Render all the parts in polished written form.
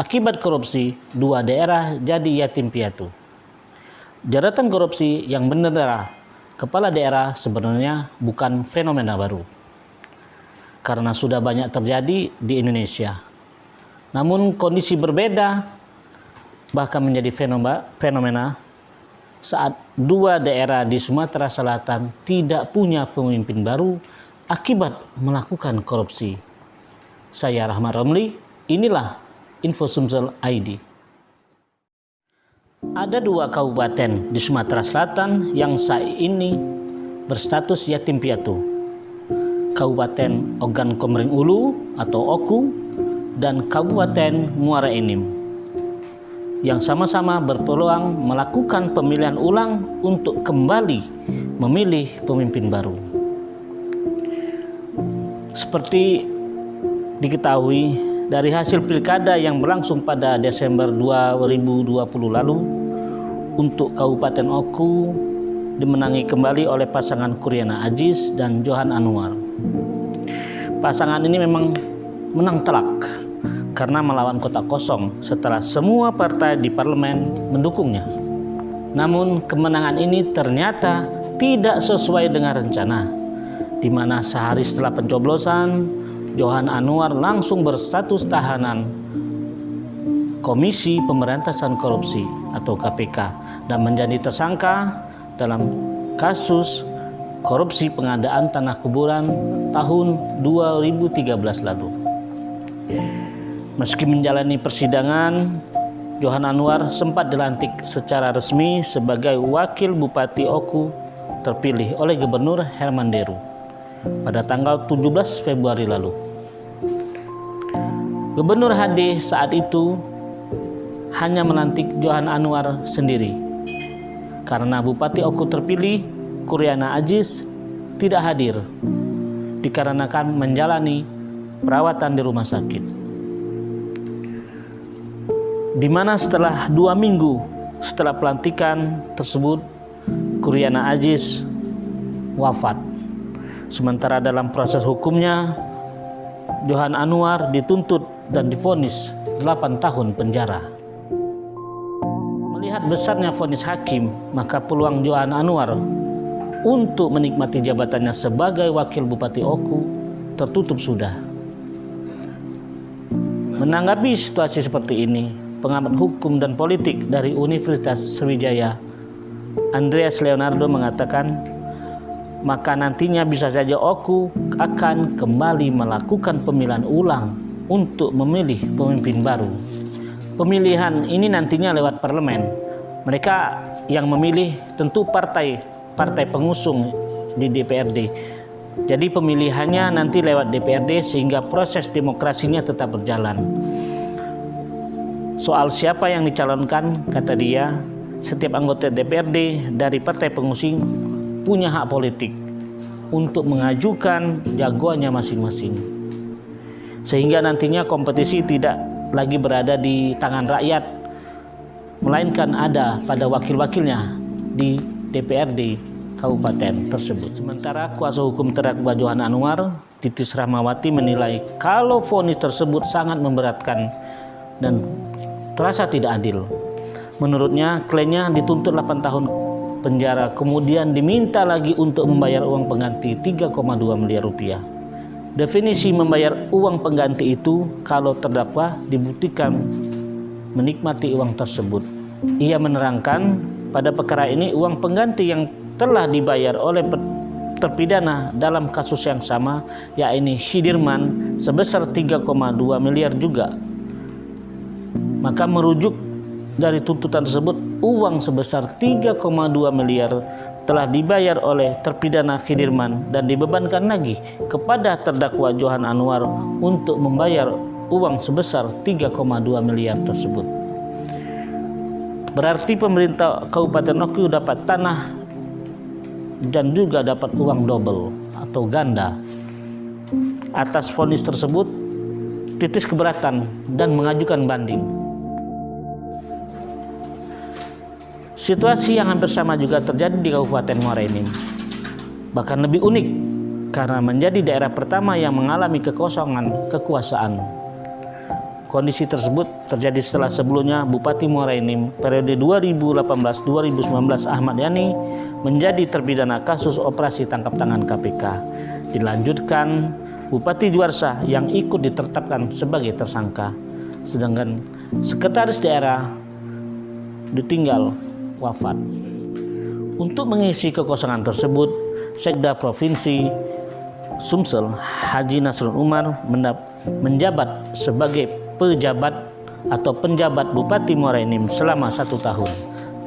Akibat korupsi, 2 daerah jadi yatim piatu. Jeratan korupsi yang mendera kepala daerah sebenarnya bukan fenomena baru, karena sudah banyak terjadi di Indonesia. Namun kondisi berbeda, bahkan menjadi fenomena saat 2 daerah di Sumatera Selatan tidak punya pemimpin baru akibat melakukan korupsi. Saya Rahmat Romli, inilah Info Sumsel ID. Ada 2 kabupaten di Sumatera Selatan yang saat ini berstatus yatim piatu. Kabupaten Ogan Komering Ulu atau Oku dan Kabupaten Muara Enim, yang sama-sama berpeluang melakukan pemilihan ulang untuk kembali memilih pemimpin baru. Seperti diketahui dari hasil pilkada yang berlangsung pada Desember 2020 lalu, untuk Kabupaten Oku dimenangi kembali oleh pasangan Kuriana Aziz dan Johan Anwar. Pasangan ini memang menang telak karena melawan kotak kosong setelah semua partai di parlemen mendukungnya. Namun kemenangan ini ternyata tidak sesuai dengan rencana, di mana sehari setelah pencoblosan, Johan Anwar langsung berstatus tahanan Komisi Pemberantasan Korupsi atau KPK dan menjadi tersangka dalam kasus korupsi pengadaan tanah kuburan tahun 2013 lalu. Meski menjalani persidangan, Johan Anwar sempat dilantik secara resmi sebagai Wakil Bupati Oku terpilih oleh Gubernur Herman Deru pada tanggal 17 Februari lalu. Gubernur HD saat itu hanya melantik Johan Anwar sendiri karena Bupati Oku terpilih, Kuriana Aziz, tidak hadir dikarenakan menjalani perawatan di rumah sakit. Di mana setelah 2 minggu setelah pelantikan tersebut, Kuriana Aziz wafat. Sementara dalam proses hukumnya, Johan Anwar dituntut dan divonis 8 tahun penjara. Melihat besarnya vonis hakim, maka peluang Johan Anwar untuk menikmati jabatannya sebagai Wakil Bupati Oku tertutup sudah. Menanggapi situasi seperti ini, pengamat hukum dan politik dari Universitas Sriwijaya, Andreas Leonardo mengatakan, maka nantinya bisa saja Oku akan kembali melakukan pemilihan ulang untuk memilih pemimpin baru. Pemilihan ini nantinya lewat parlemen. Mereka yang memilih tentu partai pengusung di DPRD. Jadi pemilihannya nanti lewat DPRD sehingga proses demokrasinya tetap berjalan. Soal siapa yang dicalonkan, kata dia, setiap anggota DPRD dari partai pengusung punya hak politik untuk mengajukan jagoannya masing-masing, sehingga nantinya kompetisi tidak lagi berada di tangan rakyat, melainkan ada pada wakil-wakilnya di DPRD kabupaten tersebut. Sementara kuasa hukum terdakwa Johan Anwar, Titis Rahmawati, menilai kalau vonis tersebut sangat memberatkan dan terasa tidak adil. Menurutnya, kliennya dituntut 8 tahun penjara, kemudian diminta lagi untuk membayar uang pengganti 3,2 miliar rupiah. Definisi membayar uang pengganti itu kalau terdakwa dibuktikan menikmati uang tersebut. Ia menerangkan pada perkara ini uang pengganti yang telah dibayar oleh terpidana dalam kasus yang sama, yakni Khidirman, sebesar 3,2 miliar juga. Maka merujuk dari tuntutan tersebut, uang sebesar 3,2 miliar telah dibayar oleh terpidana Khidirman dan dibebankan lagi kepada terdakwa Johan Anwar untuk membayar uang sebesar 3,2 miliar tersebut. Berarti pemerintah Kabupaten Oku dapat tanah dan juga dapat uang double atau ganda. Atas vonis tersebut, Titis keberatan dan mengajukan banding. Situasi yang hampir sama juga terjadi di Kabupaten Muara Enim. Bahkan lebih unik karena menjadi daerah pertama yang mengalami kekosongan kekuasaan. Kondisi tersebut terjadi setelah sebelumnya Bupati Muara Enim periode 2018-2019 Ahmad Yani menjadi terpidana kasus operasi tangkap tangan KPK. Dilanjutkan Bupati Juarsa yang ikut ditetapkan sebagai tersangka. Sedangkan sekretaris daerah ditinggal wafat. Untuk mengisi kekosongan tersebut, Sekda Provinsi Sumsel Haji Nasrul Umar menjabat sebagai pejabat atau penjabat Bupati Muara Enim selama 1 tahun.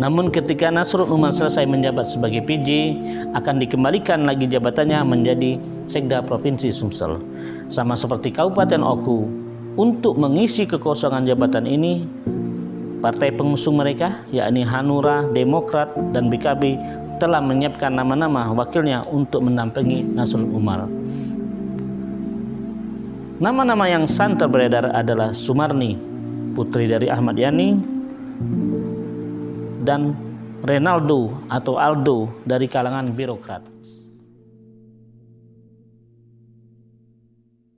Namun ketika Nasrul Umar selesai menjabat sebagai PJ, akan dikembalikan lagi jabatannya menjadi Sekda Provinsi Sumsel. Sama seperti Kabupaten Oku, untuk mengisi kekosongan jabatan ini, partai pengusung mereka yakni Hanura, Demokrat, dan BKB telah menyiapkan nama-nama wakilnya untuk mendampingi Nasrul Umar. Nama-nama yang santer beredar adalah Sumarni, putri dari Ahmad Yani, dan Renaldo atau Aldo dari kalangan birokrat.